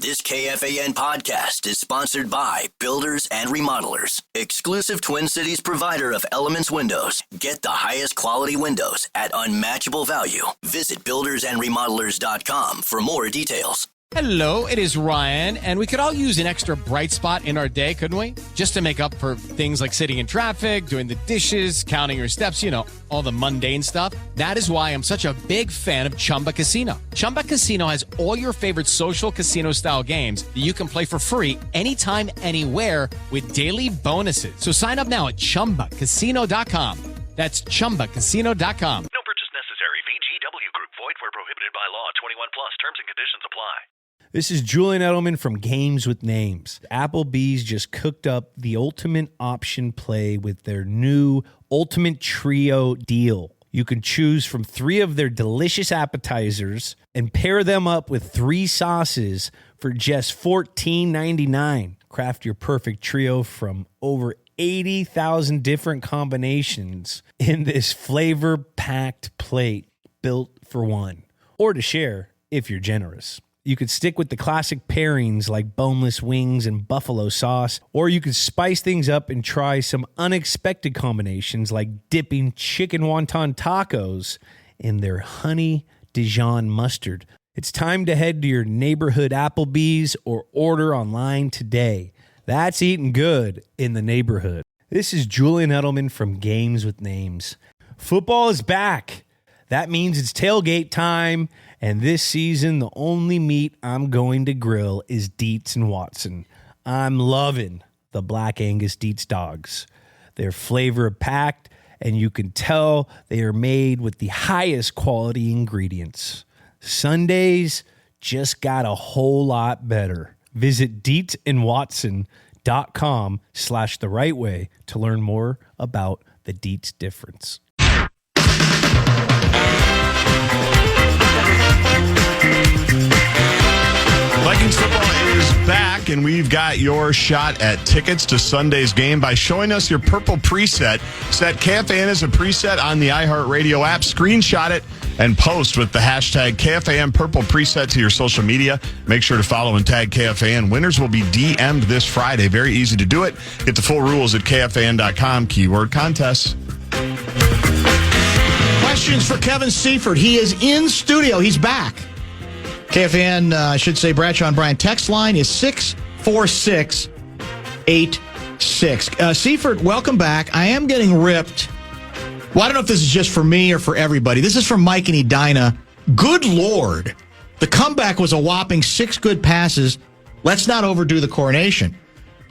This KFAN podcast is sponsored by Builders and Remodelers, exclusive Twin Cities provider of Elements Windows. Get the highest quality windows at unmatchable value. Visit buildersandremodelers.com for more details. Hello, it is Ryan, and we could all use an extra bright spot in our day, couldn't we? Just to make up for things like sitting in traffic, doing the dishes, counting your steps, you know, all the mundane stuff. That is why I'm such a big fan of Chumba Casino. Chumba Casino has all your favorite social casino-style games that you can play for free anytime, anywhere with daily bonuses. So sign up now at ChumbaCasino.com. That's ChumbaCasino.com. No purchase necessary. VGW Group. Void where prohibited by law. 21 plus. Terms and conditions apply. This is Julian Edelman from Games with Names. Applebee's just cooked up the ultimate option play with their new Ultimate Trio deal. You can choose from 3 of their delicious appetizers and pair them up with 3 sauces for just $14.99. Craft your perfect trio from over 80,000 different combinations in this flavor-packed plate built for one, or to share if you're generous. You could stick with the classic pairings like boneless wings and buffalo sauce, or you could spice things up and try some unexpected combinations like dipping chicken wonton tacos in their honey Dijon mustard. It's time to head to your neighborhood Applebee's or order online today. That's eating good in the neighborhood. This is Julian Edelman from Games with Names. Football is back. That means it's tailgate time, and this season, the only meat I'm going to grill is Dietz and Watson. I'm loving the Black Angus Dietz dogs. They're flavor-packed, and you can tell they are made with the highest quality ingredients. Sundays just got a whole lot better. Visit DietzandWatson.com/therightway to learn more about the Dietz difference. Vikings football is back, and we've got your shot at tickets to Sunday's game by showing us your purple preset. Set KFAN as a preset on the iHeartRadio app. Screenshot it and post with the hashtag KFAN purple preset to your social media. Make sure to follow and tag KFAN. Winners will be DM'd this Friday. Very easy to do it. Get the full rules at KFAN.com. Keyword contests. Questions for Kevin Seifert. He is in studio. He's back. KFAN, I should say, Bradshaw and Bryan text line is 64686. Seifert, welcome back. I am getting ripped. Well, I don't know if this is just for me or for everybody. This is from Mike and Edina. Good Lord. The comeback was a whopping 6 good passes. Let's not overdo the coronation.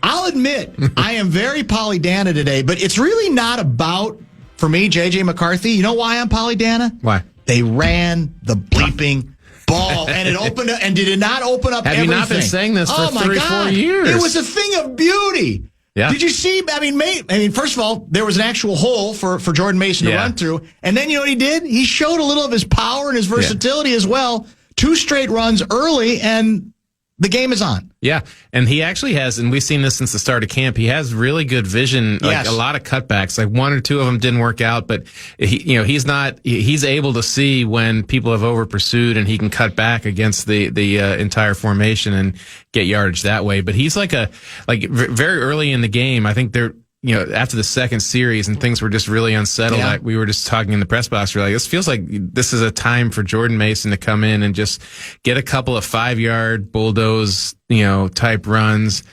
I'll admit, I am very Pollydana today, but it's really not about, for me, J.J. McCarthy. You know why I'm Pollydana? Why? They ran the bleeping ball, and it opened up, and did it not open up everything? Have you not been saying this for 3-4 years? It was a thing of beauty. Yeah. Did you see? I mean, first of all, there was an actual hole for Jordan Mason to run through, and then you know what he did? He showed a little of his power and his versatility as well. 2 straight runs early, and the game is on. Yeah, and he actually has, and we've seen this since the start of camp, he has really good vision, like a lot of cutbacks. Like 1 or 2 of them didn't work out, but he's able to see when people have over pursued, and he can cut back against the entire formation and get yardage that way. But he's very early in the game, I think after the second series and things were just really unsettled, we were just talking in the press box, we're like, this feels like this is a time for Jordan Mason to come in and just get a couple of 5-yard bulldoze, type runs,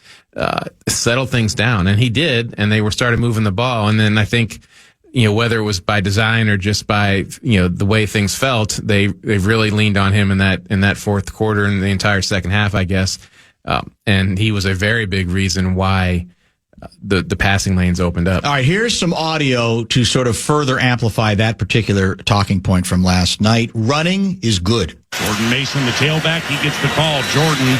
settle things down. And he did, and they started moving the ball. And then I think, whether it was by design or just by, the way things felt, they've really leaned on him in that fourth quarter and the entire second half, I guess. And he was a very big reason why the passing lanes opened up. All right, here's some audio to sort of further amplify that particular talking point from last night. Running is good. Jordan Mason, the tailback, he gets the call. Jordan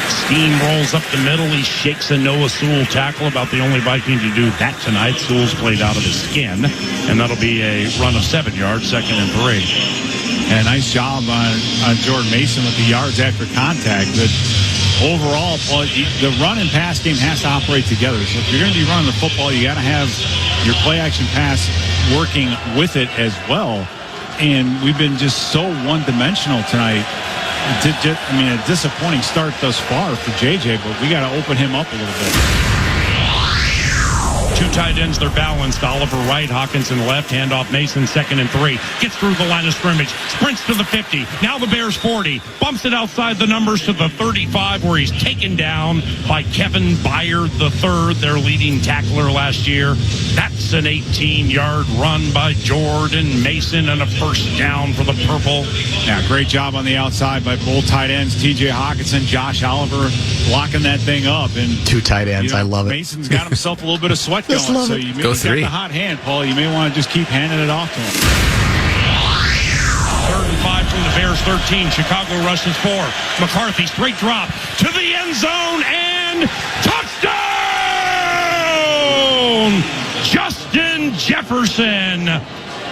steamrolls up the middle. He shakes a Noah Sewell tackle, about the only Viking to do that tonight. Sewell's played out of his skin, and that'll be a run of 7 yards, 2nd and 3. And a nice job on Jordan Mason with the yards after contact. But overall, the run and pass game has to operate together. So if you're going to be running the football, you got to have your play-action pass working with it as well. And we've been just so one-dimensional tonight a disappointing start thus far for JJ, but we got to open him up a little bit. Two tight ends, they're balanced. Oliver right, Hawkinson left, handoff Mason, 2nd and 3. Gets through the line of scrimmage, sprints to the 50. Now the Bears 40. Bumps it outside the numbers to the 35 where he's taken down by Kevin Byard III, their leading tackler last year. That's an 18-yard run by Jordan Mason and a first down for the Purple. Yeah, great job on the outside by both tight ends, TJ Hawkinson, Josh Oliver, blocking that thing up. And two tight ends, I love it. Mason's got himself a little bit of sweat going, so you may Go got three. the hot hand, Paul. You may want to just keep handing it off to him. 3rd and 5 from the Bears 13. Chicago rushes 4. McCarthy straight drop to the end zone and touchdown! Justin Jefferson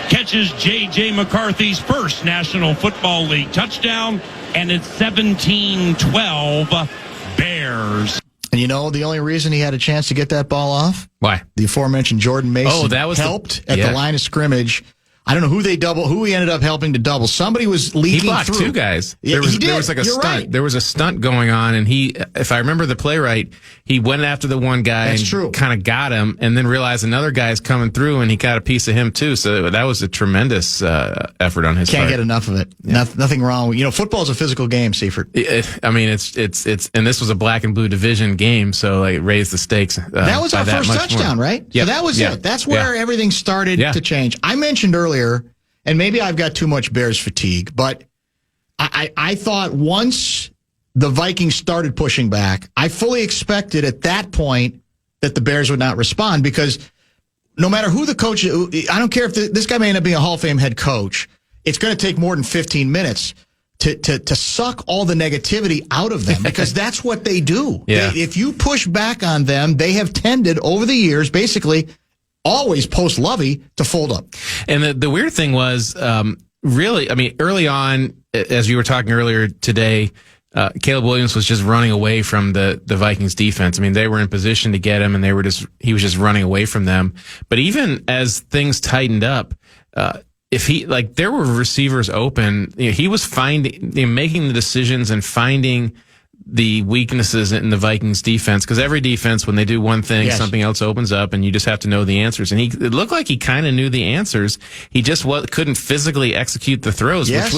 catches J.J. McCarthy's first National Football League touchdown, and it's 17-12 Bears. And you know the only reason he had a chance to get that ball off? Why? The aforementioned Jordan Mason helped at the line of scrimmage. I don't know who he ended up helping to double. Somebody was leaking He blocked through. two guys. Yeah, There was like a stunt. Right. There was a stunt going on, and he, if I remember the play right, he went after the one guy and kind of got him, and then realized another guy's coming through, and he got a piece of him too. So that was a tremendous effort on his part. Can't get enough of it. Yeah. Nothing wrong. You know, football's a physical game, Seifert. I mean, it's, and this was a black and blue division game, so like it raised the stakes. That was our first touchdown, right? Yep. So that was it. That's where everything started to change. I mentioned earlier, and maybe I've got too much Bears fatigue, but I thought once the Vikings started pushing back, I fully expected at that point that the Bears would not respond, because no matter who the coach is, I don't care if this guy may end up being a Hall of Fame head coach, it's going to take more than 15 minutes to suck all the negativity out of them, because that's what they do. Yeah. If you push back on them, they have tended over the years, basically, always post-Lovey to fold up. And the weird thing was, really, I mean, early on, as you were talking earlier today, Caleb Williams was just running away from the Vikings defense. I mean, they were in position to get him, and he was just running away from them. But even as things tightened up, there were receivers open, he was making the decisions and finding the weaknesses in the Vikings defense, because every defense, when they do one thing, something else opens up, and you just have to know the answers. And it looked like he kind of knew the answers. He just couldn't physically execute the throws, which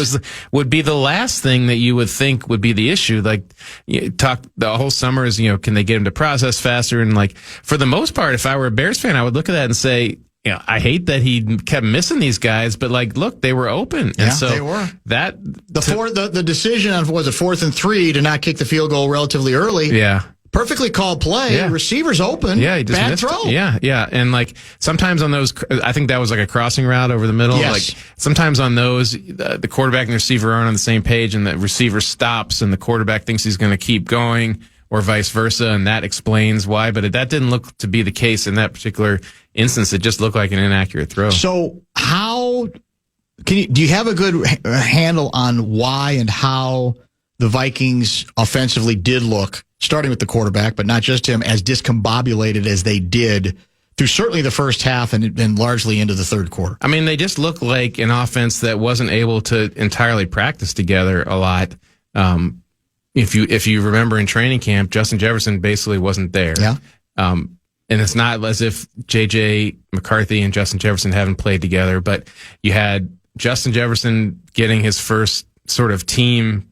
would be the last thing that you would think would be the issue. Like, the whole summer is, can they get him to process faster? And like, for the most part, if I were a Bears fan, I would look at that and say, I hate that he kept missing these guys, but like, look, they were open. And so they were. The decision on, was it 4th and 3 to not kick the field goal relatively early? Yeah. Perfectly called play. Yeah. Receivers open. Yeah, he just bad missed throw. It. Yeah. And like, sometimes on those, I think that was like a crossing route over the middle. Yes. Like, sometimes on those, the quarterback and the receiver aren't on the same page, and the receiver stops, and the quarterback thinks he's going to keep going, or vice versa, and that explains why. But that didn't look to be the case in that particular instance. It just looked like an inaccurate throw. So do you have a good handle on why and how the Vikings offensively did look, starting with the quarterback, but not just him, as discombobulated as they did through certainly the first half and largely into the third quarter? I mean, they just looked like an offense that wasn't able to entirely practice together a lot. If you remember in training camp, Justin Jefferson basically wasn't there. Yeah. And it's not as if J.J. McCarthy and Justin Jefferson haven't played together, but you had Justin Jefferson getting his first sort of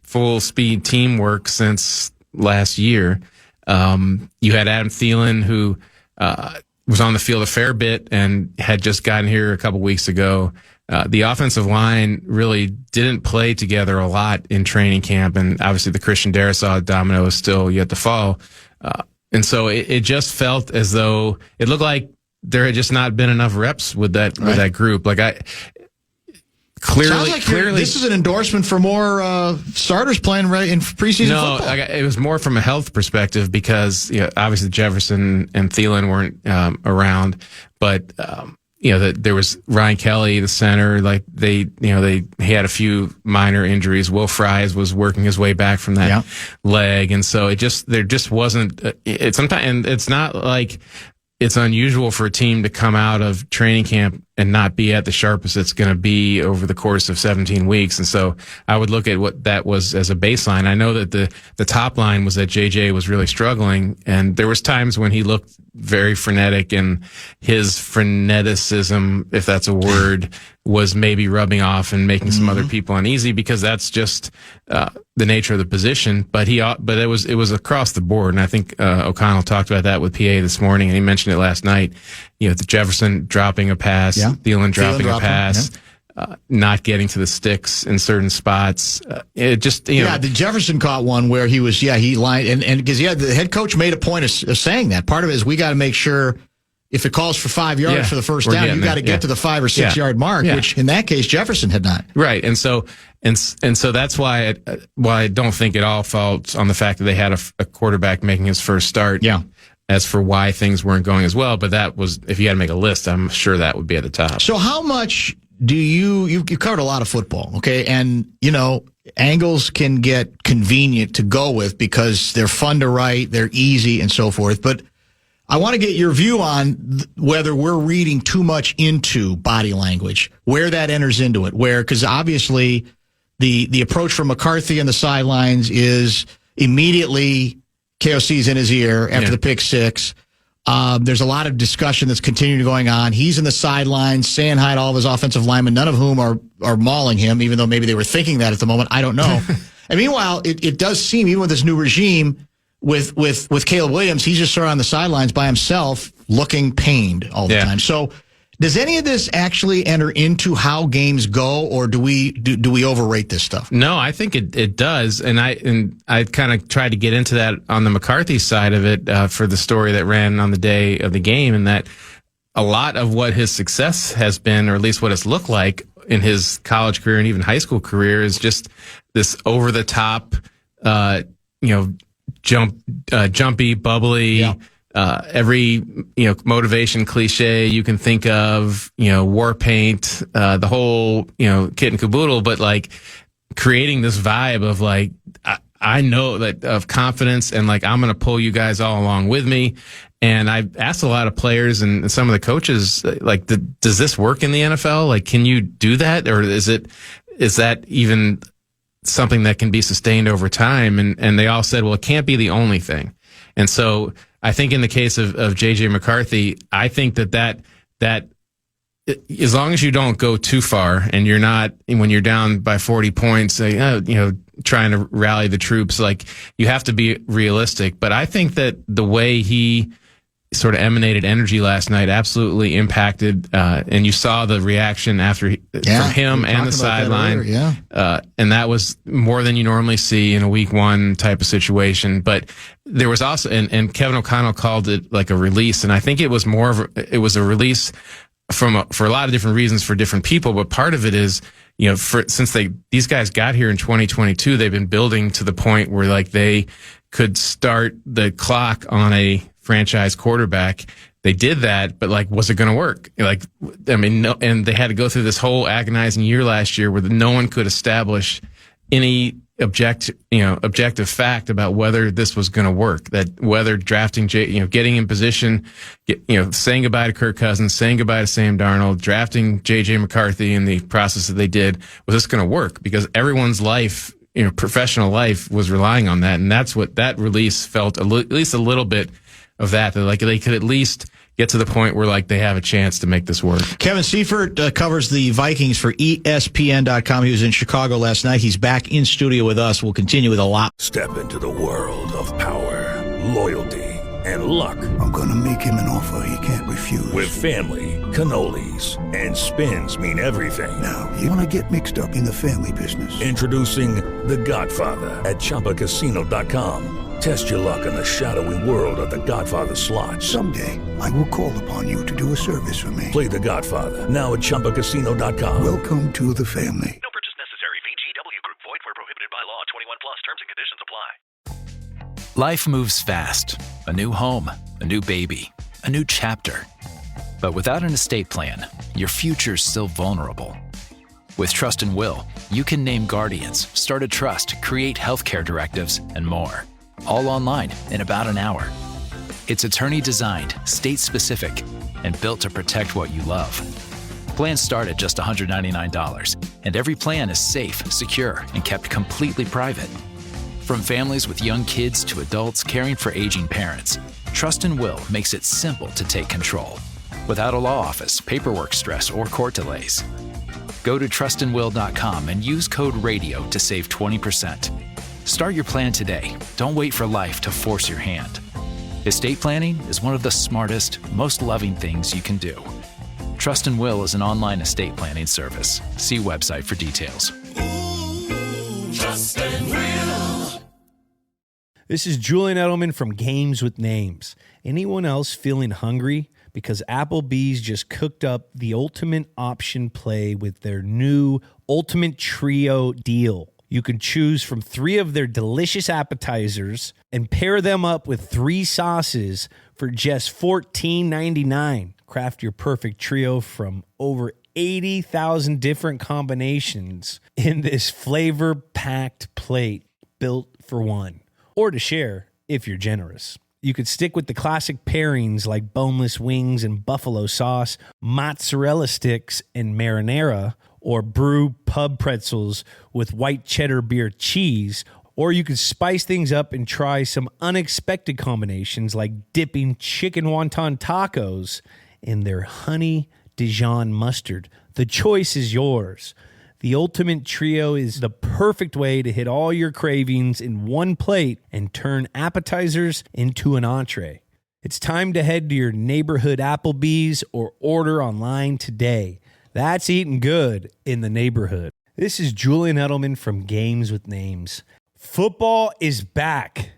full speed teamwork since last year. You had Adam Thielen, who was on the field a fair bit and had just gotten here a couple weeks ago. The offensive line really didn't play together a lot in training camp, and obviously the Christian Darrisaw domino is still yet to fall. And so it just felt as though it looked like there had just not been enough reps with that group. Like clearly, this is an endorsement for more starters playing right in preseason football. No, it was more from a health perspective, because obviously Jefferson and Thielen weren't around, but there was Ryan Kelly, the center. Like he had a few minor injuries. Will Fries was working his way back from that leg, and so there just wasn't. And it's not like it's unusual for a team to come out of training camp and not be at the sharpest it's going to be over the course of 17 weeks. And so I would look at what that was as a baseline. I know that the top line was that JJ was really struggling, and there was times when he looked very frenetic, and his freneticism, if that's a word, was maybe rubbing off and making some other people uneasy, because that's just the nature of the position. But it was across the board, and I think O'Connell talked about that with PA this morning, and he mentioned it last night. The Jefferson dropping a pass, Thielen dropping a pass. Not getting to the sticks in certain spots. It just, the Jefferson caught one where he was, he lined, and because, the head coach made a point of saying that. Part of it is we got to make sure if it calls for 5 yards for the first down, you got to get to the 5 or 6 yard mark, which in that case, Jefferson had not. Right. And so that's why I don't think it all falls on the fact that they had a quarterback making his first start. Yeah. As for why things weren't going as well, but that was, if you had to make a list, I'm sure that would be at the top. So how much do you covered a lot of football, okay? And, angles can get convenient to go with because they're fun to write, they're easy and so forth. But I want to get your view on whether we're reading too much into body language, where that enters into it, because obviously the approach from McCarthy and the sidelines is immediately KOC's in his ear after the pick six. There's a lot of discussion that's continuing going on. He's in the sidelines saying hi to all of his offensive linemen, none of whom are mauling him, even though maybe they were thinking that at the moment. I don't know. And meanwhile, it does seem, even with this new regime, with Caleb Williams, he's just sort of on the sidelines by himself, looking pained all the time. So does any of this actually enter into how games go, or do we overrate this stuff? No, I think it does, and I kind of tried to get into that on the McCarthy side of it for the story that ran on the day of the game, and that a lot of what his success has been, or at least what it's looked like in his college career and even high school career, is just this over the top, jumpy, bubbly. Yeah. Every motivation cliche you can think of, war paint, the whole kit and caboodle, but like creating this vibe of like I know that of confidence and like I'm going to pull you guys all along with me. And I've asked a lot of players and some of the coaches, like, does this work in the NFL? Like, can you do that, or is that even something that can be sustained over time? And they all said, well, it can't be the only thing. And so I think in the case of JJ McCarthy, I think that as long as you don't go too far and you're not, when you're down by 40 points, trying to rally the troops, like, you have to be realistic. But I think that the way he sort of emanated energy last night absolutely impacted, and you saw the reaction from him and the sideline. And that was more than you normally see in a week one type of situation. But there was also, and Kevin O'Connell called it like a release. And I think it was it was a release for a lot of different reasons for different people. But part of it is, since these guys got here in 2022, they've been building to the point where like they could start the clock on a franchise quarterback. They did that, but like, was it going to work? Like, I mean, no, and they had to go through this whole agonizing year last year where no one could establish any objective fact about whether this was going to work. That whether drafting getting in position, saying goodbye to Kirk Cousins, saying goodbye to Sam Darnold, drafting JJ McCarthy in the process that they did, was this going to work? Because everyone's life, professional life, was relying on that, and that's what that release felt at least a little bit of that like they could at least get to the point where like they have a chance to make this work. Kevin Seifert covers the Vikings for ESPN.com. He was in Chicago last night. He's back in studio with us. We'll continue with a lot. Step into the world of power, loyalty, and luck. I'm going to make him an offer he can't refuse. With family, cannolis, and spins mean everything. Now, you want to get mixed up in the family business. Introducing The Godfather at ChumbaCasino.com. Test your luck in the shadowy world of The Godfather slot. Someday, I will call upon you to do a service for me. Play The Godfather now at ChumbaCasino.com. Welcome to the family. No purchase necessary. VGW Group. Void where prohibited by law. 21 plus. Terms and conditions apply. Life moves fast. A new home, a new baby, a new chapter. But without an estate plan, your future's still vulnerable. With Trust and Will, you can name guardians, start a trust, create healthcare directives, and more. All online in about an hour. It's attorney designed, state specific, and built to protect what you love. Plans start at just $199, and every plan is safe, secure, and kept completely private. From families with young kids to adults caring for aging parents, Trust and Will makes it simple to take control, without a law office, paperwork stress, or court delays. Go to trustandwill.com and use code RADIO to save 20%. Start your plan today. Don't wait for life to force your hand. Estate planning is one of the smartest, most loving things you can do. Trust and Will is an online estate planning service. See website for details. Trust and Will. This is Julian Edelman from Games with Names. Anyone else feeling hungry? Because Applebee's just cooked up the ultimate option play with their new Ultimate Trio deal. You can choose from 3 of their delicious appetizers and pair them up with 3 sauces for just $14.99. Craft your perfect trio from over 80,000 different combinations in this flavor-packed plate built for one, or to share if you're generous. You could stick with the classic pairings like boneless wings and buffalo sauce, mozzarella sticks and marinara, or brew pub pretzels with white cheddar beer cheese, or you could spice things up and try some unexpected combinations like dipping chicken wonton tacos in their honey Dijon mustard. The choice is yours. The Ultimate Trio is the perfect way to hit all your cravings in one plate and turn appetizers into an entree. It's time to head to your neighborhood Applebee's or order online today. That's eating good in the neighborhood. This is Julian Edelman from Games with Names. Football is back.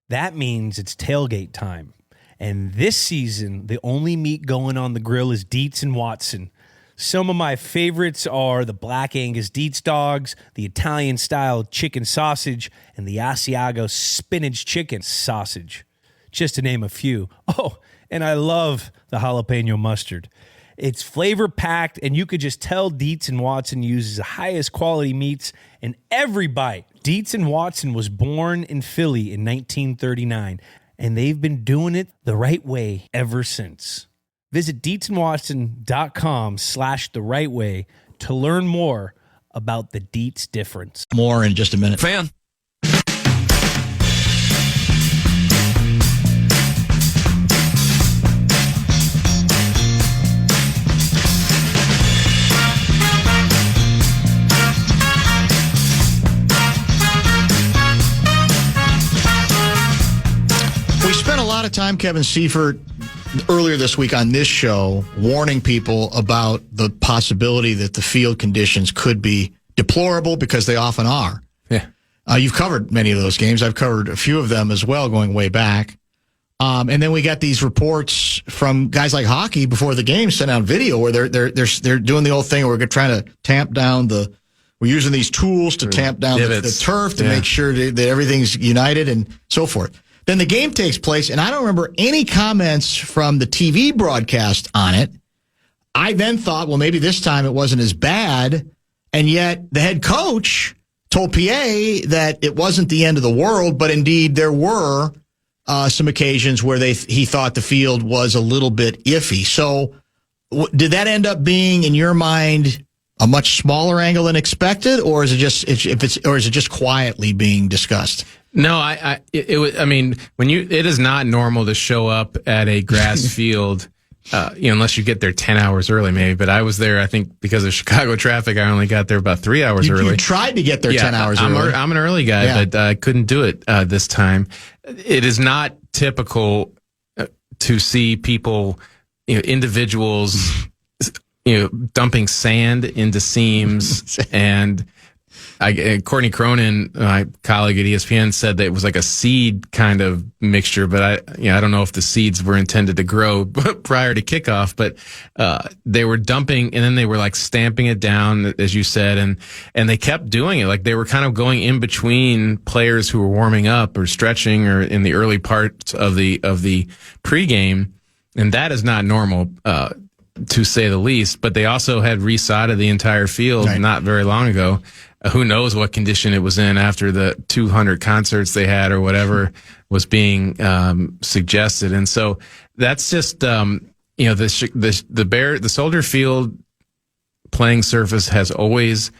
That means it's tailgate time. And this season, the only meat going on the grill is Dietz and Watson. Some of my favorites are the Black Angus Dietz dogs, the Italian-style chicken sausage, and the Asiago spinach chicken sausage, just to name a few. Oh, and I love the jalapeno mustard. It's flavor-packed, and you could just tell Dietz and Watson uses the highest quality meats in every bite. Dietz and Watson was born in Philly in 1939, and they've been doing it the right way ever since. Visit DietzandWatson.com/the right way to learn more about the Dietz difference. More in just a minute. Fan. We spent a lot of time, Kevin Seifert, earlier this week on this show, warning people about the possibility that the field conditions could be deplorable, because they often are. Yeah. You've covered many of those games. I've covered a few of them as well, going way back. And then we got these reports from guys like hockey before the game, sent out video where they're doing the old thing where we're trying to tamp down we're using these tools to tamp down the turf to make sure that everything's united and so forth. Then the game takes place, and I don't remember any comments from the TV broadcast on it. I then thought, well, maybe this time it wasn't as bad, and yet the head coach told PA that it wasn't the end of the world, but indeed there were some occasions where he thought the field was a little bit iffy. So did that end up being, in your mind, a much smaller angle than expected, or is it just quietly being discussed? No, it is not normal to show up at a grass field, unless you get there 10 hours early, maybe. But I was there, I think, because of Chicago traffic, I only got there about 3 hours early. You tried to get there 10 hours early. I'm an early guy, but I couldn't do it this time. It is not typical to see people, individuals, dumping sand into seams and. Courtney Cronin, my colleague at ESPN, said that it was like a seed kind of mixture, but I don't know if the seeds were intended to grow prior to kickoff, but they were dumping and then they were like stamping it down, as you said, and they kept doing it. Like they were kind of going in between players who were warming up or stretching or in the early parts of the pregame, and that is not normal. To say the least, but they also had resodded the entire field not very long ago. Who knows what condition it was in after the 200 concerts they had or whatever was being suggested. And so that's just, the Soldier Field playing surface has always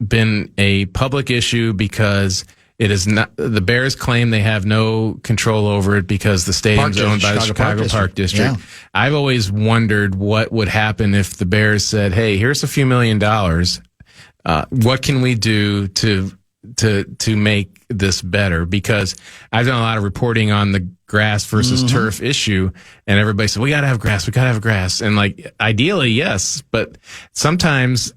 been a public issue because it is not. The Bears claim they have no control over it because the stadium's owned by the Chicago Park District. Yeah. I've always wondered what would happen if the Bears said, "Hey, here's a few $1 million. What can we do to make this better?" Because I've done a lot of reporting on the grass versus turf issue, and everybody said, "We got to have grass. We got to have grass." And like, ideally, yes, but sometimes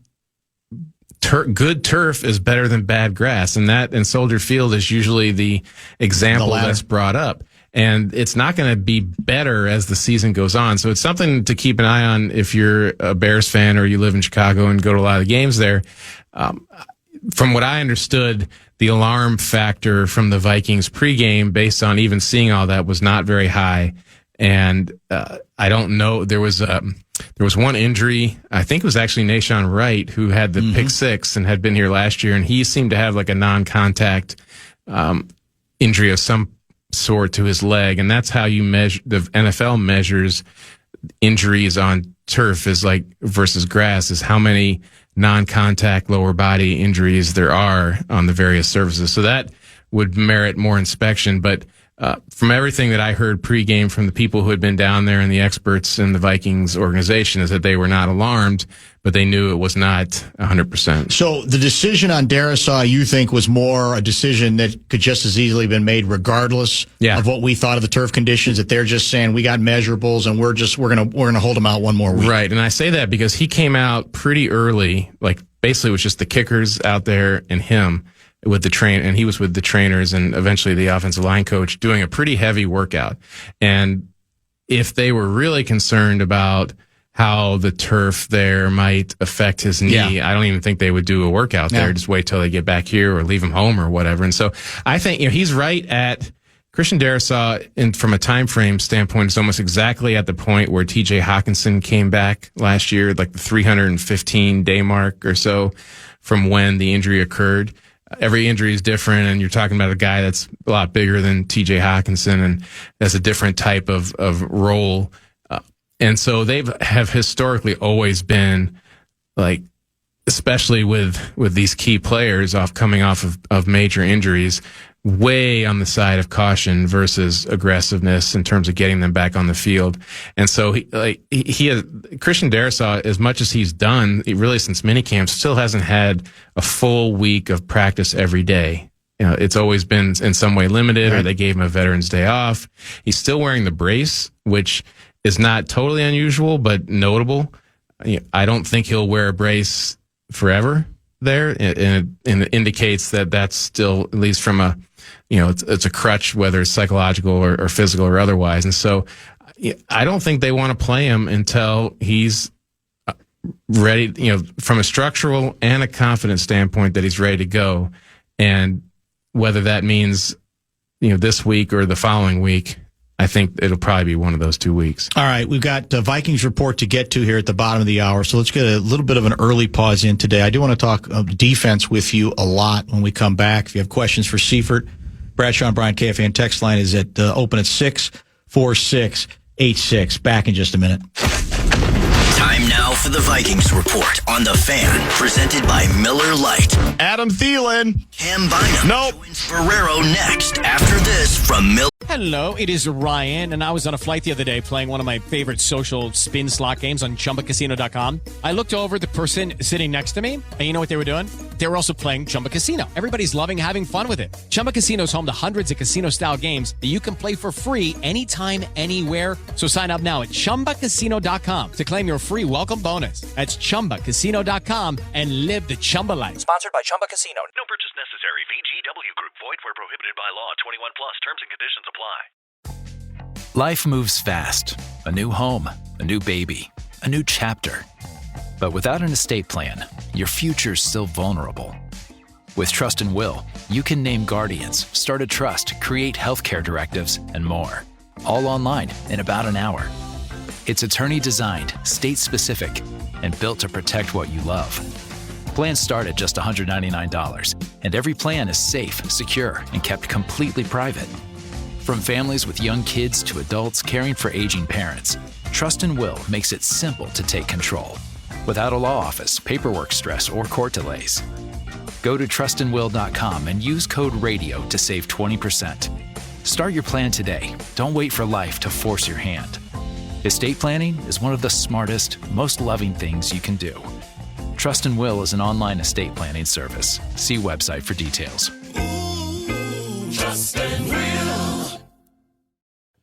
good turf is better than bad grass, and Soldier Field is usually the example that's brought up. And it's not going to be better as the season goes on. So it's something to keep an eye on if you're a Bears fan or you live in Chicago and go to a lot of the games there. From what I understood, the alarm factor from the Vikings pregame, based on even seeing all that, was not very high. And I don't know. There was one injury. I think it was actually Nashawn Wright who had the pick six and had been here last year, and he seemed to have like a non-contact injury of some sort to his leg, and that's how you measure. The NFL measures injuries on turf is like versus grass is how many non-contact lower body injuries there are on the various surfaces. So that would merit more inspection, but. From everything that I heard pregame from the people who had been down there and the experts in the Vikings organization is that they were not alarmed, but they knew it was not 100%. So the decision on Darrisaw, you think, was more a decision that could just as easily been made regardless of what we thought of the turf conditions, that they're just saying we got measurables and we're gonna hold them out one more week. Right, and I say that because he came out pretty early, like basically it was just the kickers out there and him. With the and he was with the trainers and eventually the offensive line coach doing a pretty heavy workout. And if they were really concerned about how the turf there might affect his knee, I don't even think they would do a workout there. Just wait till they get back here or leave him home or whatever. And so I think, he's right at Christian Darrisaw, and from a time frame standpoint, is almost exactly at the point where TJ Hawkinson came back last year, like the 315-day mark or so from when the injury occurred. Every injury is different, and you're talking about a guy that's a lot bigger than TJ Hawkinson and has a different type of role. And so they have historically always been, like, especially with these key players coming off of major injuries, way on the side of caution versus aggressiveness in terms of getting them back on the field. And so he has, Christian Darrisaw, as much as he's done, really since minicamp, still hasn't had a full week of practice every day. It's always been in some way limited, or they gave him a Veterans Day off. He's still wearing the brace, which is not totally unusual, but notable. I don't think he'll wear a brace forever there, and it indicates that that's still, at least from a, it's a crutch, whether it's psychological or physical or otherwise. And so I don't think they want to play him until he's ready, from a structural and a confidence standpoint, that he's ready to go. And whether that means, this week or the following week, I think it'll probably be one of those 2 weeks. All right, we've got the Vikings report to get to here at the bottom of the hour, so let's get a little bit of an early pause in today. I do want to talk defense with you a lot when we come back. If you have questions for Seifert, Bradshaw and Brian, KFAN text line is at open at 646-86. Back in just a minute. Time now for the Vikings report on the Fan, presented by Miller Lite. Adam Thielen. Cam Bynum. Joins Ferrero next after this from Miller. Hello, it is Ryan, and I was on a flight the other day playing one of my favorite social spin slot games on ChumbaCasino.com. I looked over at the person sitting next to me, and you know what they were doing? They were also playing Chumba Casino. Everybody's loving having fun with it. Chumba Casino is home to hundreds of casino-style games that you can play for free anytime, anywhere. So sign up now at ChumbaCasino.com to claim your free welcome bonus. That's ChumbaCasino.com and live the Chumba life. Sponsored by Chumba Casino. No purchase necessary. VGW Group. Void where prohibited by law. 21 plus. Terms and conditions apply. Life moves fast. A new home, a new baby, a new chapter. But without an estate plan, your future's still vulnerable. With Trust and Will, you can name guardians, start a trust, create healthcare directives, and more. All online in about an hour. It's attorney-designed, state-specific, and built to protect what you love. Plans start at just $199, and every plan is safe, secure, and kept completely private. From families with young kids to adults caring for aging parents, Trust and Will makes it simple to take control. without a law office, paperwork stress, or court delays. Go to trustandwill.com and use code RADIO to save 20%. Start your plan today. Don't wait for life to force your hand. Estate planning is one of the smartest, most loving things you can do. Trust and Will is an online estate planning service. See website for details. Trust and Will.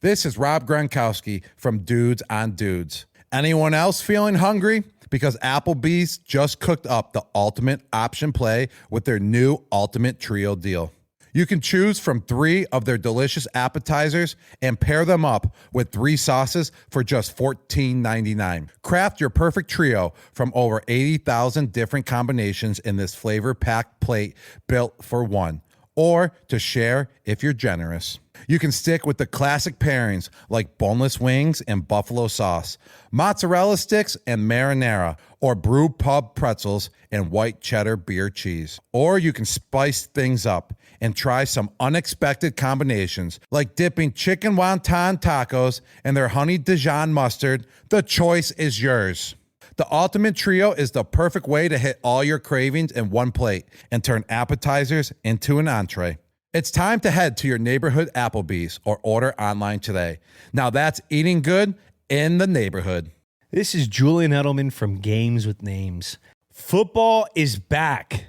This is Rob Gronkowski from Dudes on Dudes. Anyone else feeling hungry? Because Applebee's just cooked up the ultimate option play with their new Ultimate Trio deal. You can choose from 3 of their delicious appetizers and pair them up with 3 sauces for just $14.99. Craft your perfect trio from over 80,000 different combinations in this flavor-packed plate built for one, or to share if you're generous. You can stick with the classic pairings like boneless wings and buffalo sauce, mozzarella sticks and marinara, or brew pub pretzels and white cheddar beer cheese. Or you can spice things up and try some unexpected combinations like dipping chicken wonton tacos in their honey Dijon mustard. The choice is yours. The Ultimate Trio is the perfect way to hit all your cravings in one plate and turn appetizers into an entree. It's time to head to your neighborhood Applebee's or order online today. Now that's eating good in the neighborhood. This is Julian Edelman from Games with Names. Football is back.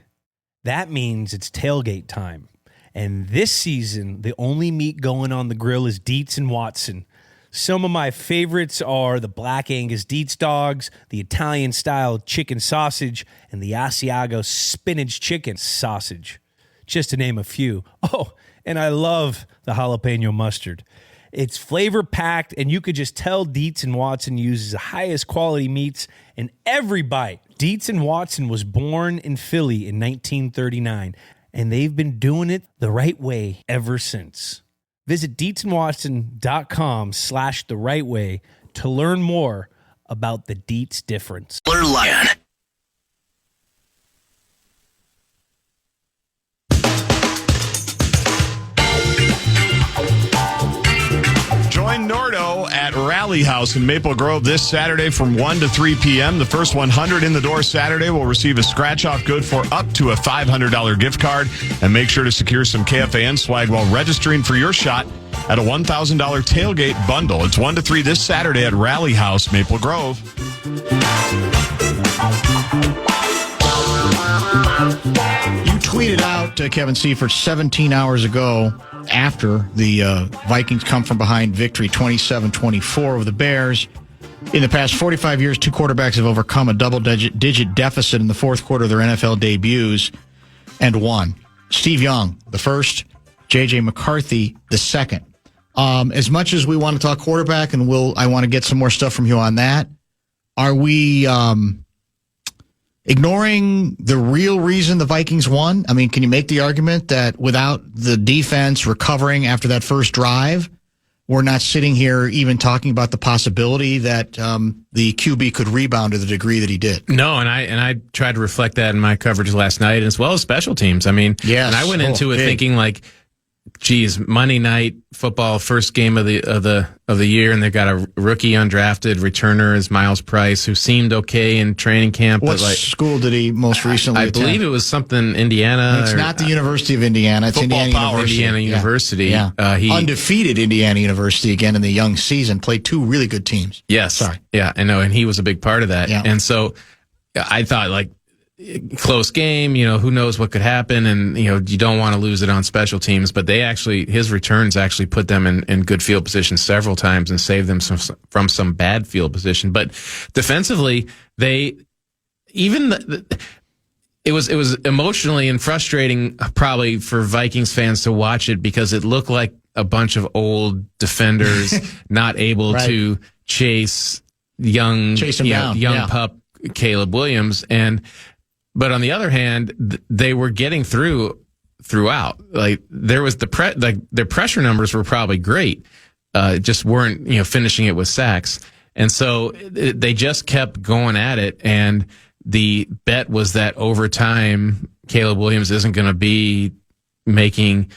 That means it's tailgate time. And this season, the only meat going on the grill is Dietz and Watson. Some of my favorites are the Black Angus Dietz dogs, the Italian-style chicken sausage, and the Asiago spinach chicken sausage, just to name a few. Oh, and I love the jalapeno mustard. It's flavor-packed, and you could just tell Dietz and Watson uses the highest quality meats in every bite. Dietz and Watson was born in Philly in 1939, and they've been doing it the right way ever since. Visit DietzandWatson.com/the right way to learn more about the Dietz difference. Lion. Join Nordo at Rally House in Maple Grove this Saturday from 1 to 3 p.m. The first 100 in the door Saturday will receive a scratch-off good for up to a $500 gift card. And make sure to secure some KFAN swag while registering for your shot at a $1,000 tailgate bundle. It's 1 to 3 this Saturday at Rally House, Maple Grove. You tweeted out, Kevin Seifert, 17 hours ago after the Vikings come from behind victory 27-24 over the Bears. In the past 45 years, 2 quarterbacks have overcome a double-digit deficit in the fourth quarter of their NFL debuts and won. Steve Young, the first. J.J. McCarthy, the second. As much as we want to talk quarterback, and I want to get some more stuff from you on that, are we ignoring the real reason the Vikings won? I mean, can you make the argument that without the defense recovering after that first drive, we're not sitting here even talking about the possibility that the QB could rebound to the degree that he did? No, and I tried to reflect that in my coverage last night, as well as special teams. I mean, yes. And I went into it thinking like, geez, Monday night football, first game of the year, and they've got a rookie undrafted returner as Miles Price, who seemed okay in training camp. What school did he most recently I attend? believe it was something Indiana. It's not the University of Indiana. It's Indiana University. Yeah. He undefeated Indiana University again in the young season. Played 2 really good teams. Yes. Sorry. Yeah, I know, and he was a big part of that. Yeah. And so I thought, like, close game, who knows what could happen, and you don't want to lose it on special teams, but his returns actually put them in good field position several times and saved them from some bad field position. But defensively, it was emotionally and frustrating probably for Vikings fans to watch it, because it looked like a bunch of old defenders not able right. to chase young pup Caleb Williams. But on the other hand, they were getting throughout. Like, there was their pressure numbers were probably great, just weren't finishing it with sacks, and so they just kept going at it. And the bet was that over time, Caleb Williams isn't going to be making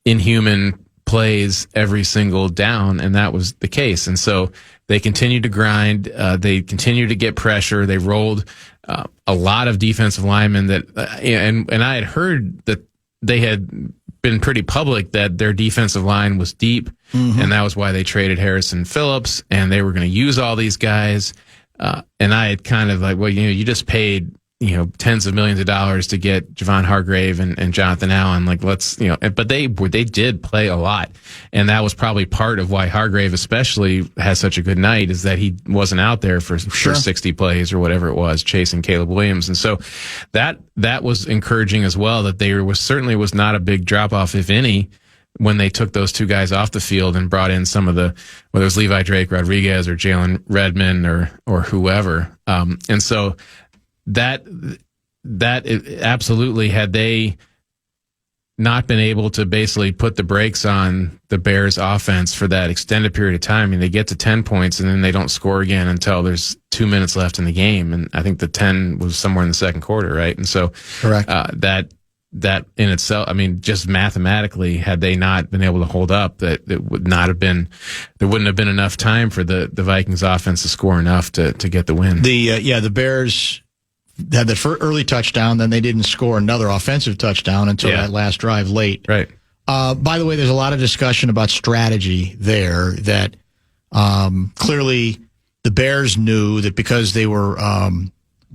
inhuman plays every single down, and that was the case. And so They continued to grind. They continued to get pressure. They rolled a lot of defensive linemen that, and I had heard that they had been pretty public that their defensive line was deep, and that was why they traded Harrison Phillips, and they were going to use all these guys. And I had kind of like, well, you just paid, tens of millions of dollars to get Javon Hargrave and Jonathan Allen. Like, let's, but they did play a lot. And that was probably part of why Hargrave especially has such a good night, is that he wasn't out there for 60 plays or whatever it was, chasing Caleb Williams. And so that was encouraging as well, that there certainly was not a big drop off, if any, when they took those two guys off the field and brought in some of the, whether it was Levi Drake Rodriguez or Jalen Redmond or whoever. And so that absolutely, had they not been able to basically put the brakes on the Bears offense for that extended period of time, they get to 10 points and then they don't score again until there's 2 minutes left in the game. And I think the 10 was somewhere in the second quarter, right? And so correct. That in itself, just mathematically, had they not been able to hold up, that it would not have been, there wouldn't have been enough time for the Vikings offense to score enough to get the win. The Bears had that early touchdown, then they didn't score another offensive touchdown until that last drive late. Right. By the way, there's a lot of discussion about strategy there, that clearly the Bears knew that because they were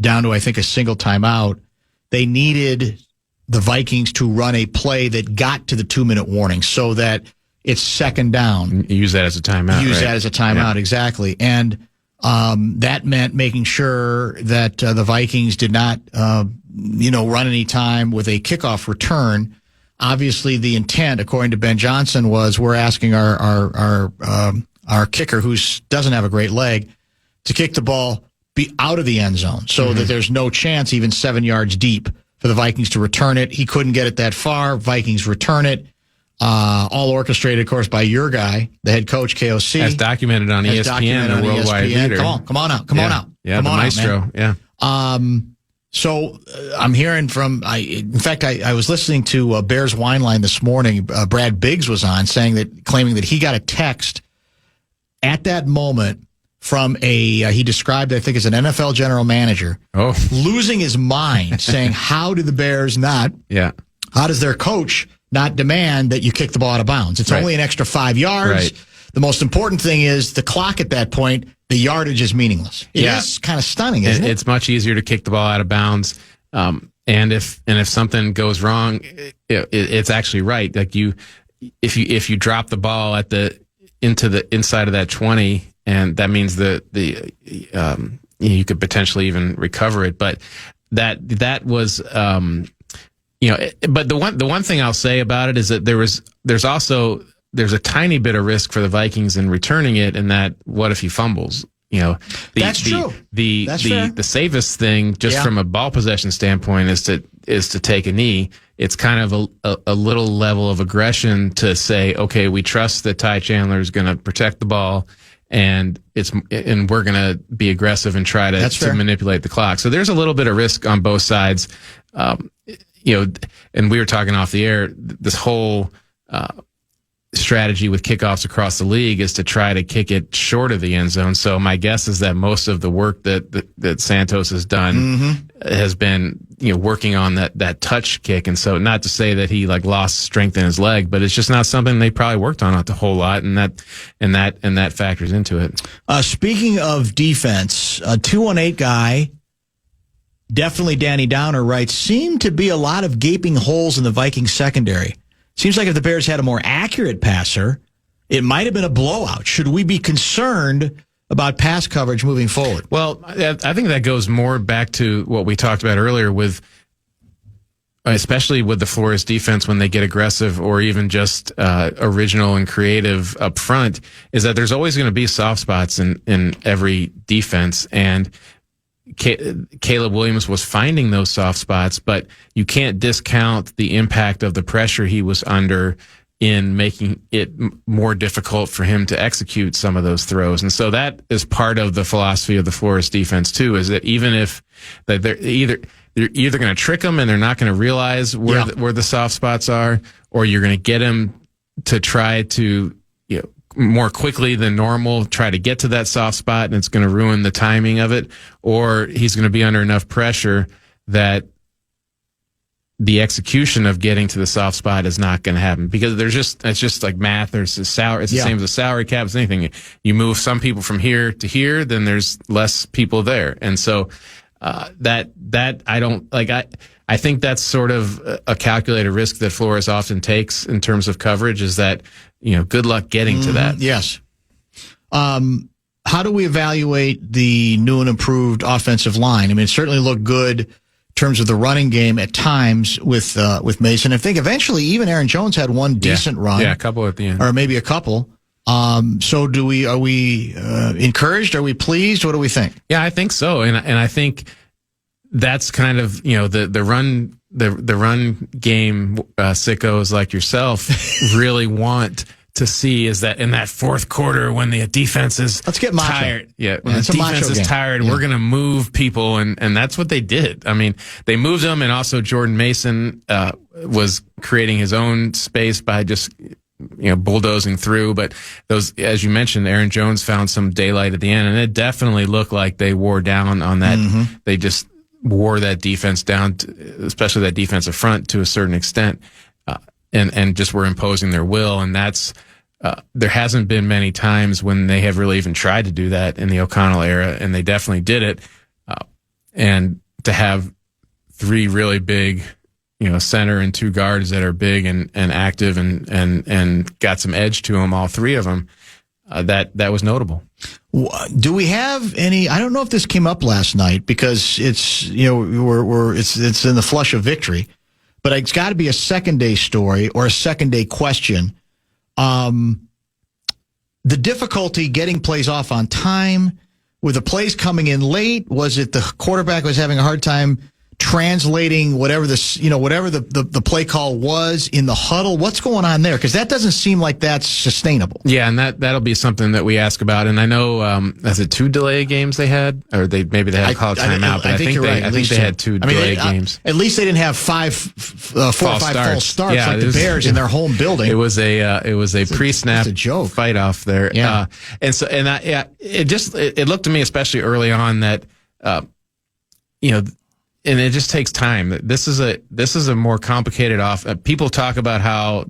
down to, I think, a single timeout, they needed the Vikings to run a play that got to the 2-minute warning so that it's second down. Use that as a timeout. That as a timeout, exactly. And that meant making sure that the Vikings did not, run any time with a kickoff return. Obviously, the intent, according to Ben Johnson, was we're asking our kicker, who doesn't have a great leg, to kick the ball be out of the end zone so that there's no chance, even 7 yards deep, for the Vikings to return it. He couldn't get it that far. Vikings return it. All orchestrated, of course, by your guy, the head coach, KOC. As documented on ESPN, the worldwide leader. Come on out. Yeah, the maestro. So I'm hearing from, in fact, I was listening to Bears Wine Line this morning. Brad Biggs was on claiming that he got a text at that moment from he described, I think, as an NFL general manager, losing his mind, saying, how do the Bears how does their coach not demand that you kick the ball out of bounds? It's only an extra 5 yards. Right. The most important thing is the clock at that point. The yardage is meaningless. It is kind of stunning, isn't it? It's much easier to kick the ball out of bounds. And if something goes wrong, it's actually right. Like if you drop the ball into the inside of that 20, and that means you could potentially even recover it. But that was, but the one thing I'll say about it is that there's a tiny bit of risk for the Vikings in returning it, and that what if he fumbles? That's true. The safest thing, just from a ball possession standpoint, is to take a knee. It's kind of a little level of aggression to say, okay, we trust that Ty Chandler is going to protect the ball, and we're going to be aggressive and try to manipulate the clock. So there's a little bit of risk on both sides. And we were talking off the air, this whole strategy with kickoffs across the league is to try to kick it short of the end zone. So my guess is that most of the work that Santos has done has been, working on that touch kick. And so not to say that he lost strength in his leg, but it's just not something they probably worked on a whole lot. And that factors into it. Speaking of defense, a 218 guy, definitely Danny Downer writes, seemed to be a lot of gaping holes in the Vikings secondary. Seems like if the Bears had a more accurate passer, it might have been a blowout. Should we be concerned about pass coverage moving forward? Well, I think that goes more back to what we talked about earlier especially with the Flores defense when they get aggressive or even just original and creative up front, is that there's always going to be soft spots in every defense. And Caleb Williams was finding those soft spots, but you can't discount the impact of the pressure he was under in making it more difficult for him to execute some of those throws. And so that is part of the philosophy of the Flores defense too, is that even if they're either going to trick them and they're not going to realize where the soft spots are, or you're going to get him to try to more quickly than normal, try to get to that soft spot, and it's going to ruin the timing of it, or he's going to be under enough pressure that the execution of getting to the soft spot is not going to happen, because it's just like math. There's a salary. It's the same as a salary cap. It's anything. You move some people from here to here, then there's less people there. And so, that I don't like. I think that's sort of a calculated risk that Flores often takes in terms of coverage, is that, good luck getting to that. Yes. How do we evaluate the new and improved offensive line? I mean, it certainly looked good in terms of the running game at times with Mason. I think eventually even Aaron Jones had one decent run. Yeah, a couple at the end. Or maybe a couple. So are we encouraged? Are we pleased? What do we think? Yeah, I think so. And I think that's kind of, the run game sickos like yourself really want to see, is that in that fourth quarter when the defense is tired. Yeah, when the defense is tired, we're going to move people, and that's what they did. I mean, they moved them, and also Jordan Mason was creating his own space by just bulldozing through. But those, as you mentioned, Aaron Jones found some daylight at the end, and it definitely looked like they wore down on that. They just wore that defense down, especially that defensive front, to a certain extent, and just were imposing their will. And that's there hasn't been many times when they have really even tried to do that in the O'Connell era, and they definitely did it. And to have three really big, center and two guards that are big and active and got some edge to them, all three of them, that was notable. Do we have any? I don't know if this came up last night, because it's it's in the flush of victory, but it's got to be a second day story or a second day question. The difficulty getting plays off on time, with the plays coming in late. Was it the quarterback was having a hard time translating whatever the play call was in the huddle? What's going on there? Because that doesn't seem like that's sustainable. Yeah, and that'll be something that we ask about. And I know, is it 2 delay games they had, or maybe they had to call a timeout? But I think they had 2 delay games. At least they didn't have 4 or 5 false starts like the Bears in their home building. It was a pre-snap fight off there. Yeah, it looked to me, especially early on, that and it just takes time. This is a more complicated people talk about how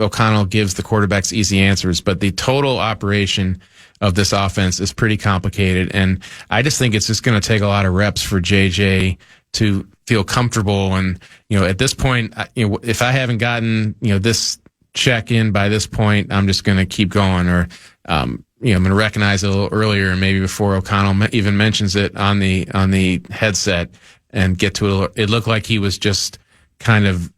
O'Connell gives the quarterbacks easy answers, but the total operation of this offense is pretty complicated. And I just think it's just going to take a lot of reps for JJ to feel comfortable. And, at this point, if I haven't gotten, this check in by this point, I'm just going to keep going, or, I'm going to recognize it a little earlier, and maybe before O'Connell even mentions it on the headset, and get to it. It looked like he was just kind of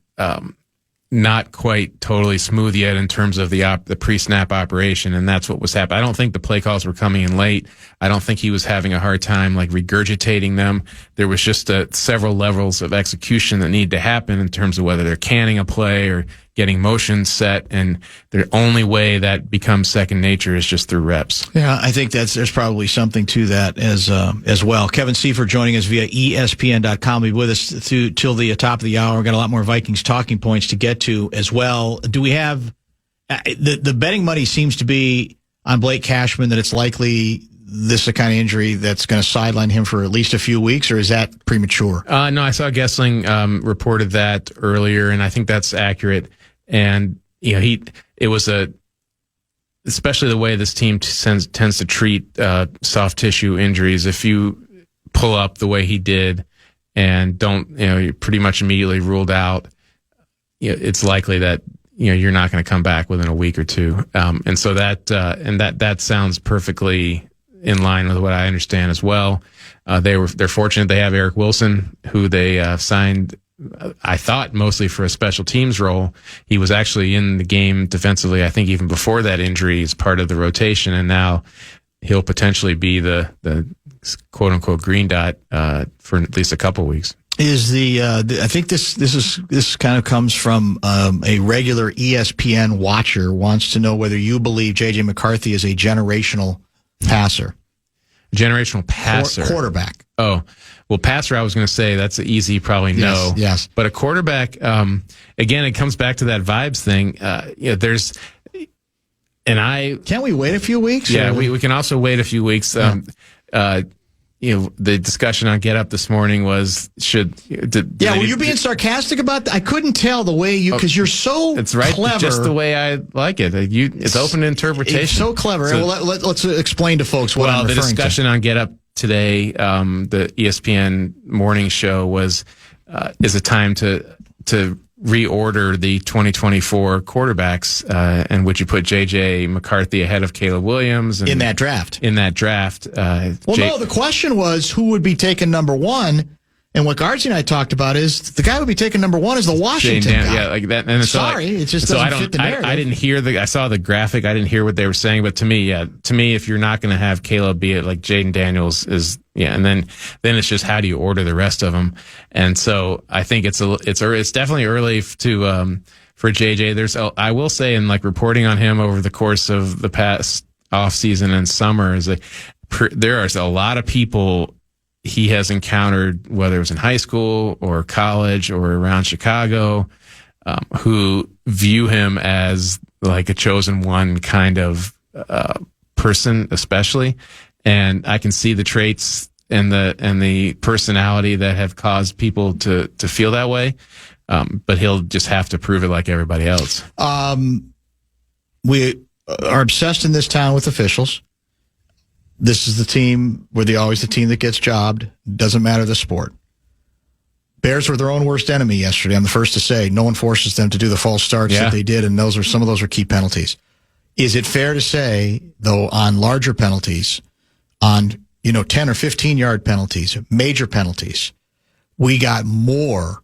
not quite totally smooth yet in terms of the pre-snap operation, and that's what was happening. I don't think the play calls were coming in late. I don't think he was having a hard time regurgitating them. There was just several levels of execution that need to happen in terms of whether they're canning a play or getting motion set, and the only way that becomes second nature is just through reps. Yeah, I think there's probably something to that as well. Kevin Seifert joining us via ESPN.com. He'll be with us till the top of the hour. We've got a lot more Vikings talking points to get to as well. Do we have the betting money seems to be on Blake Cashman that it's likely this is the kind of injury that's going to sideline him for at least a few weeks, or is that premature? No, I saw Gessling reported that earlier, and I think that's accurate. And it was especially the way this team tends to treat soft tissue injuries. If you pull up the way he did and don't, you're pretty much immediately ruled out, it's likely that you're not going to come back within a week or two. And so that sounds perfectly in line with what I understand as well. They're fortunate they have Eric Wilson, who they signed, I thought, mostly for a special teams role. He was actually in the game defensively, I think, even before that injury, as part of the rotation, and now he'll potentially be the quote unquote green dot for at least a couple weeks. Is I think this kind of comes from a regular ESPN watcher wants to know whether you believe J.J. McCarthy is a generational passer. Generational passer. Quarterback. Oh, well, passer, I was going to say that's an easy, probably no. Yes. But a quarterback, again, it comes back to that vibes thing. Can't we wait a few weeks? Yeah, we can also wait a few weeks. The discussion on Get Up this morning was were you being sarcastic about that? I couldn't tell the way because you're so it's right, clever. Just the way I like it. It's open to interpretation. It's so clever. So, let's explain to folks what I'm referring to. The discussion on Get Up today, the ESPN morning show is a time to reorder the 2024 quarterbacks, and would you put J.J. McCarthy ahead of Caleb Williams? In that draft. No, the question was who would be taken number one, and what Garzi and I talked about is the guy who would be taken number one is the Washington guy. Yeah, like that. And it just doesn't fit the narrative. I didn't hear I saw the graphic. I didn't hear what they were saying, but to me, if you're not going to have Caleb be it, like Jaden Daniels is, and then it's just how do you order the rest of them? And so I think it's definitely early to for JJ. I will say, in like reporting on him over the course of the past off season and summer, is like there are a lot of people he has encountered, whether it was in high school or college or around Chicago, who view him as like a chosen one kind of person, especially. And I can see the traits and the personality that have caused people to feel that way. But he'll just have to prove it like everybody else. We are obsessed in this town with officials. This is the team we're always the team that gets jobbed. Doesn't matter the sport. Bears were their own worst enemy yesterday. I'm the first to say no one forces them to do the false starts that they did, and some of those were key penalties. Is it fair to say, though, on larger penalties, on 10 or 15-yard penalties, major penalties, we got more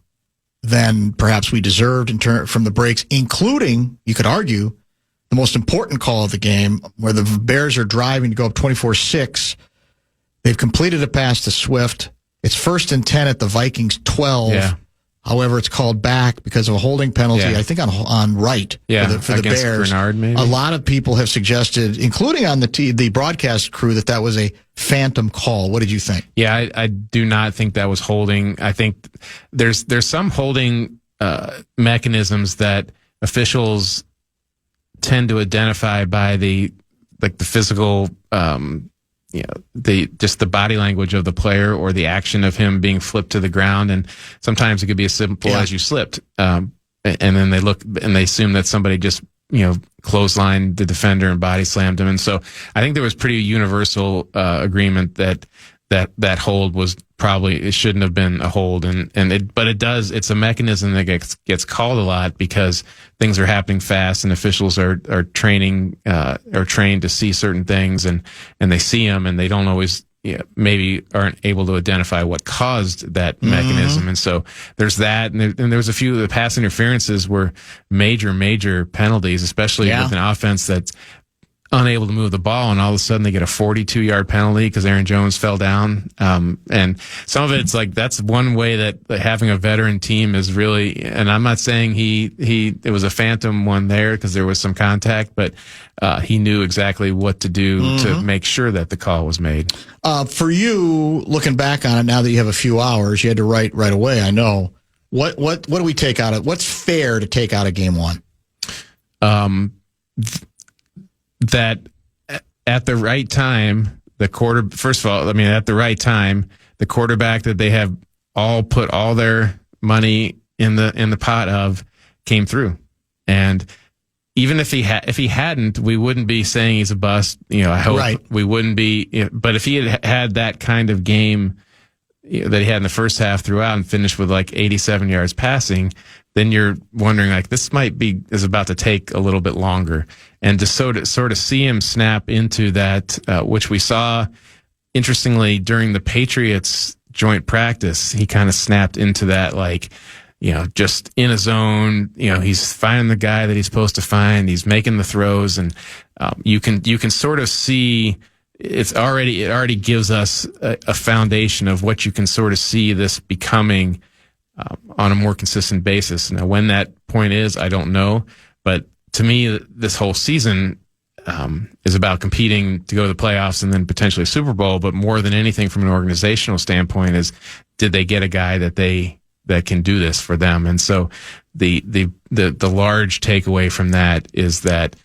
than perhaps we deserved from the breaks, including, you could argue, the most important call of the game, where the Bears are driving to go up 24-6. They've completed a pass to Swift. It's 1st and 10 at the Vikings 12. Yeah. However, it's called back because of a holding penalty, I think on Wright for the Bears. Bernard, maybe. A lot of people have suggested, including on the broadcast crew, that was a phantom call. What did you think? Yeah, I do not think that was holding. I think there's some holding mechanisms that officials tend to identify by the physical, the body language of the player or the action of him being flipped to the ground. And sometimes it could be as simple as you slipped. And then they look and they assume that somebody just, clotheslined the defender and body slammed him. And so I think there was pretty universal agreement that hold was it shouldn't have been a hold. But it's a mechanism that gets called a lot because things are happening fast and officials are trained to see certain things and they see them and they don't always, maybe aren't able to identify what caused that mechanism. And so there's that. And there was a few of the pass interferences were major penalties, especially with an offense that's unable to move the ball, and all of a sudden they get a 42-yard penalty because Aaron Jones fell down. And some of it's like that's one way that having a veteran team is really. And I'm not saying it was a phantom one there because there was some contact, but he knew exactly what to do to make sure that the call was made. For you, looking back on it now that you have a few hours, you had to write right away. I know. What do we take out of? What's fair to take out of game one? That at the right time, at the right time, the quarterback that they have all put all their money in the pot of came through. And even if he hadn't, we wouldn't be saying he's a bust. I hope we wouldn't be. But if he had that kind of game that he had in the first half throughout and finished with like 87 yards passing, then you're wondering like this is about to take a little bit longer. And to sort of see him snap into that, which we saw interestingly during the Patriots joint practice, he kind of snapped into that, like, just in a zone. He's finding the guy that he's supposed to find. He's making the throws, and you can sort of see it already gives us a foundation of what you can sort of see this becoming on a more consistent basis. Now, when that point is, I don't know, but to me, this whole season is about competing to go to the playoffs and then potentially a Super Bowl. But more than anything, from an organizational standpoint, is did they get a guy that can do this for them? And so the large takeaway from that is that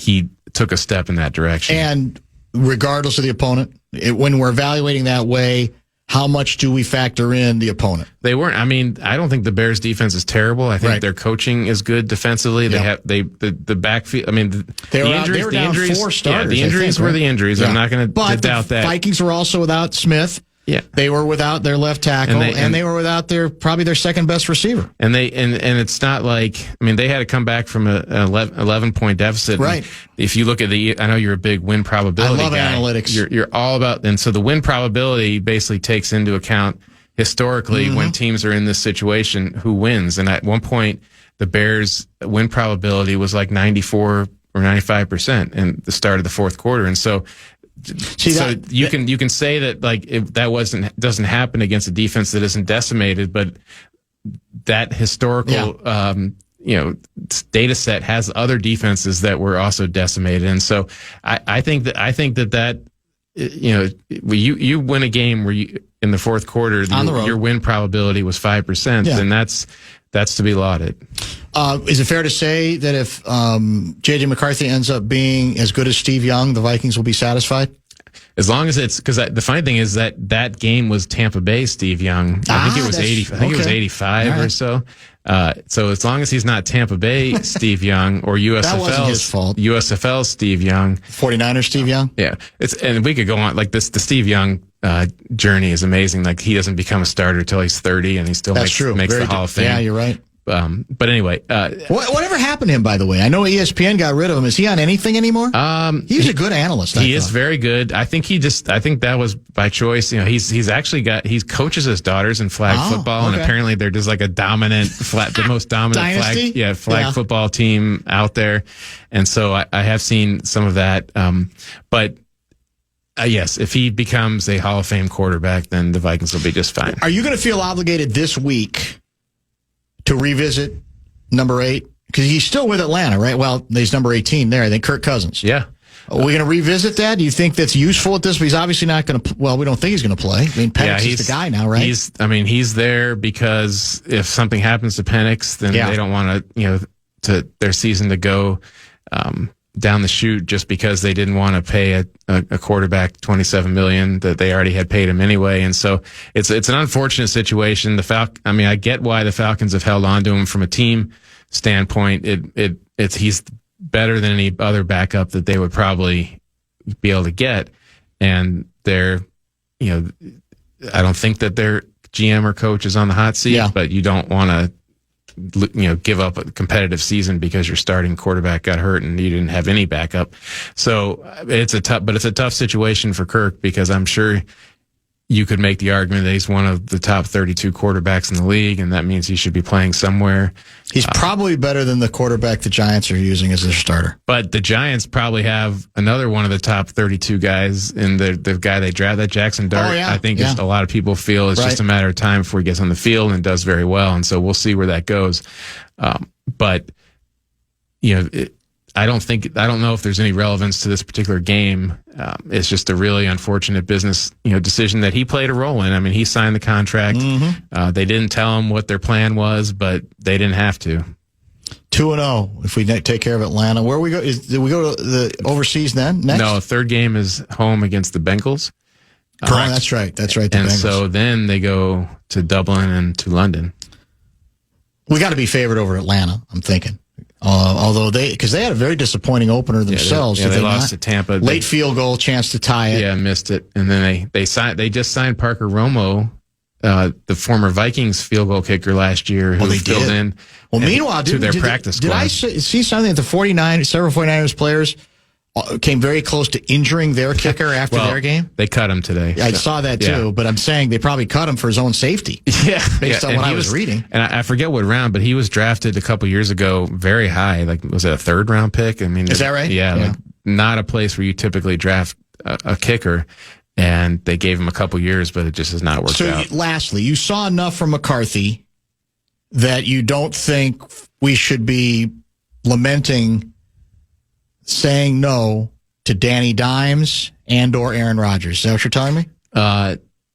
he took a step in that direction. And regardless of the opponent, when we're evaluating that way, how much do we factor in the opponent? They weren't. I mean, I don't think the Bears' defense is terrible. I think their coaching is good defensively. They have the backfield. I mean, they were down 4 starters. Yeah, the injuries were the injuries. Yeah. I'm not going to doubt that. Vikings were also without Smith. Yeah, they were without their left tackle, and they were without probably their second best receiver. And it's not like, I mean, they had to come back from an 11-point deficit. Right. If you look at I know you're a big win probability. I love guy. Analytics. You're all about, and so the win probability basically takes into account historically when teams are in this situation who wins. And at one point, the Bears' win probability was like 94 or 95% in the start of the fourth quarter, and so. You can say that like if that doesn't happen against a defense that isn't decimated, but that historical data set has other defenses that were also decimated, and so I think that you win a game where in the fourth quarter your win probability was 5%, then that's to be lauded. Is it fair to say that if J.J. McCarthy ends up being as good as Steve Young, the Vikings will be satisfied? As long as it's, because the funny thing is that game was Tampa Bay Steve Young. I think it was 80. I think it was 85 or so. So as long as he's not Tampa Bay Steve Young or USFL Steve Young, 49ers Steve Young. Yeah, and we could go on like this. The Steve Young journey is amazing. Like he doesn't become a starter till he's 30, and he still makes the Hall of Fame. Yeah, you're right. But anyway, whatever happened to him? By the way, I know ESPN got rid of him. Is he on anything anymore? He's a good analyst. He is very good. I think that was by choice. You know, he coaches his daughters in flag football, and apparently they're just like a dominant the most dominant flag football team out there. And so I have seen some of that. But yes, if he becomes a Hall of Fame quarterback, then the Vikings will be just fine. Are you going to feel obligated this week to revisit number 8? Because he's still with Atlanta, right? Well, he's number 18 there. I think Kirk Cousins. Yeah. Are we going to revisit that? Do you think that's useful at this? But he's obviously not going to. Well, we don't think he's going to play. I mean, Penix is the guy now, right? He's there because if something happens to Penix, then they don't want to their season to go down the chute just because they didn't want to pay a quarterback $27 million that they already had paid him anyway. And so it's an unfortunate situation. I get why the Falcons have held on to him from a team standpoint. He's better than any other backup that they would probably be able to get. And I don't think that their GM or coach is on the hot seat, but you don't want to give up a competitive season because your starting quarterback got hurt and you didn't have any backup. So it's a tough situation for Kirk, because I'm sure you could make the argument that he's one of the top 32 quarterbacks in the league, and that means he should be playing somewhere. He's probably better than the quarterback the Giants are using as their starter. But the Giants probably have another one of the top 32 guys in the guy they drafted, Jackson Dart. I think a lot of people feel it's just a matter of time before he gets on the field and does very well. And so we'll see where that goes. But I don't know if there's any relevance to this particular game. It's just a really unfortunate business, decision that he played a role in. I mean, he signed the contract. They didn't tell him what their plan was, but they didn't have to. 2-0 if we take care of Atlanta. Where we go? Do we go to the overseas then? Next? No, third game is home against the Bengals. Correct. That's right. The and Bengals. So then they go to Dublin and to London. We got to be favored over Atlanta, I'm thinking. Although because they had a very disappointing opener themselves. They lost to Tampa. Late field goal, chance to tie it. Yeah, missed it. And then they just signed Parker Romo, the former Vikings field goal kicker last year, who filled in. Well, meanwhile, to their practice squad. Did I see something that several 49ers players came very close to injuring their kicker after their game? They cut him today. I saw that too, but I'm saying they probably cut him for his own safety. Yeah, based on what I was reading. And I forget what round, but he was drafted a couple years ago very high. Like, was it a third round pick? I mean, is that right? Yeah, like not a place where you typically draft a kicker. And they gave him a couple years, but it just has not worked out. So, lastly, you saw enough from McCarthy that you don't think we should be lamenting saying no to Danny Dimes and or Aaron Rodgers. Is that what you're telling me?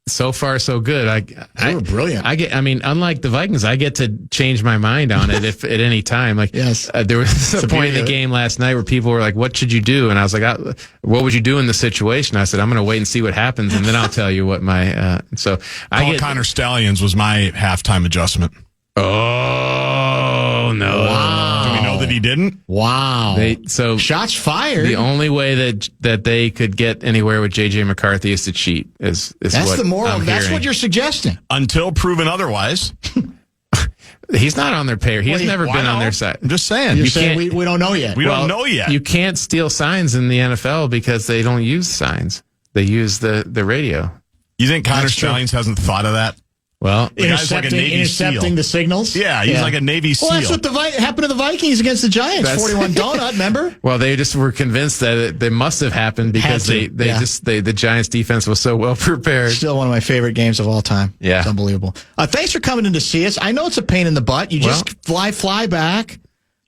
so far so good. They were brilliant. Unlike the Vikings, I get to change my mind on it if at any time. Like, yes, there was a point in the game last night where people were like, "What should you do?" And I was like, "What would you do in the situation?" I said, "I'm going to wait and see what happens, and then I'll tell you what my." Connor Stallions was my halftime adjustment. Oh no! Wow. Do we know that he didn't? Wow. So shots fired. The only way that they could get anywhere with JJ McCarthy is to cheat. Is that's what the moral? I'm That's hearing. what you're suggesting. Until proven otherwise. He's not on their pair. He's never been on their side. I'm just saying. You're saying we don't know yet. We don't know yet. You can't steal signs in the NFL because they don't use signs. They use the radio. You think Connor Stallions hasn't thought of that? Well, intercepting the signals? Yeah, he's like a Navy SEAL. Well, that's what happened to the Vikings against the Giants. 41 donut, remember? Well, they just were convinced that they must have happened because the Giants defense was so well prepared. Still one of my favorite games of all time. Yeah. It's unbelievable. Thanks for coming in to see us. I know it's a pain in the butt. You just fly back.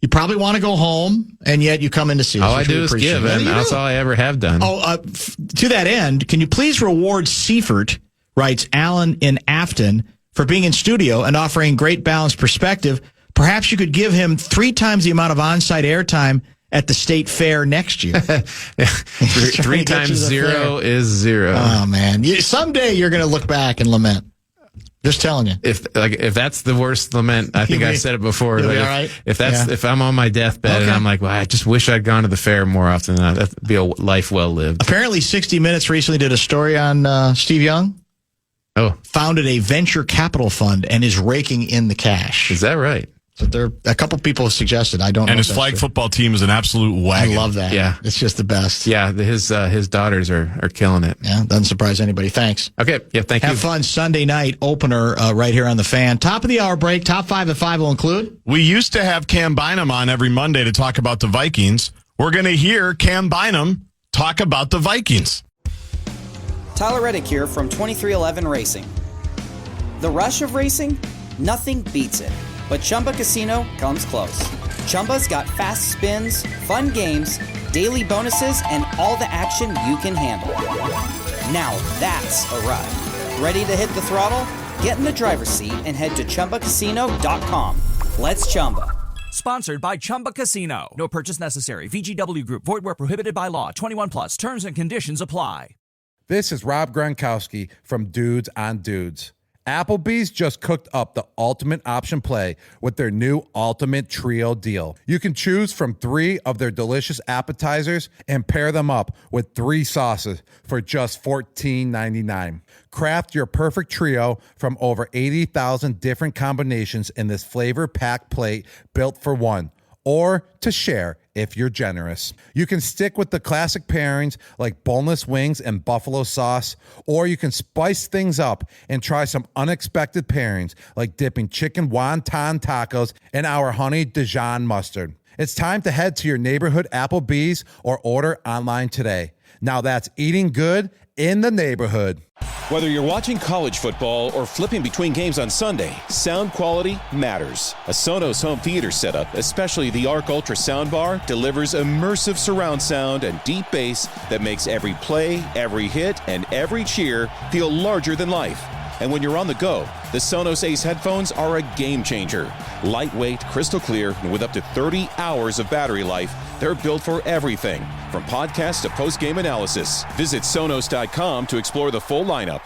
You probably want to go home, and yet you come in to see us. All I do is give, and that's all I ever have done. To that end, can you please reward Seifert, writes Alan in Afton, for being in studio and offering great balanced perspective? Perhaps you could give him 3 times the amount of on-site airtime at the state fair next year. 3 times 0 is 0. Oh, man. Someday you're going to look back and lament. Just telling you. If that's the worst lament, I think I said it before. You'll be all right? If I'm on my deathbed and I'm like, well, I just wish I'd gone to the fair more often, that'd be a life well lived. Apparently, 60 Minutes recently did a story on Steve Young. Oh, founded a venture capital fund and is raking in the cash. Is that right? So a couple people have suggested. I don't know. And his flag football team is an absolute wagon. I love that. Yeah. It's just the best. Yeah, his daughters are killing it. Yeah, doesn't surprise anybody. Thanks. Okay, yeah, thank you. Have fun Sunday night opener right here on the Fan. Top of the hour break. Top 5 at 5 will include. We used to have Cam Bynum on every Monday to talk about the Vikings. We're going to hear Cam Bynum talk about the Vikings. Tyler Reddick here from 2311 Racing. The rush of racing? Nothing beats it. But Chumba Casino comes close. Chumba's got fast spins, fun games, daily bonuses, and all the action you can handle. Now that's a ride. Ready to hit the throttle? Get in the driver's seat and head to ChumbaCasino.com. Let's Chumba. Sponsored by Chumba Casino. No purchase necessary. VGW Group. Void where prohibited by law. 21 plus. Terms and conditions apply. This is Rob Gronkowski from Dudes on Dudes. Applebee's just cooked up the ultimate option play with their new Ultimate Trio deal. You can choose from 3 of their delicious appetizers and pair them up with 3 sauces for just $14.99. Craft your perfect trio from over 80,000 different combinations in this flavor-packed plate built for one, or to share if you're generous. You can stick with the classic pairings like boneless wings and buffalo sauce, or you can spice things up and try some unexpected pairings like dipping chicken wonton tacos in our honey Dijon mustard. It's time to head to your neighborhood Applebee's or order online today. Now that's eating good in the neighborhood. Whether you're watching college football or flipping between games on Sunday, sound quality matters. A Sonos home theater setup, especially the Arc Ultra soundbar, delivers immersive surround sound and deep bass that makes every play, every hit, and every cheer feel larger than life. And when you're on the go, the Sonos Ace headphones are a game changer. Lightweight, crystal clear, and with up to 30 hours of battery life, they're built for everything, from podcasts to post-game analysis. Visit Sonos.com to explore the full lineup.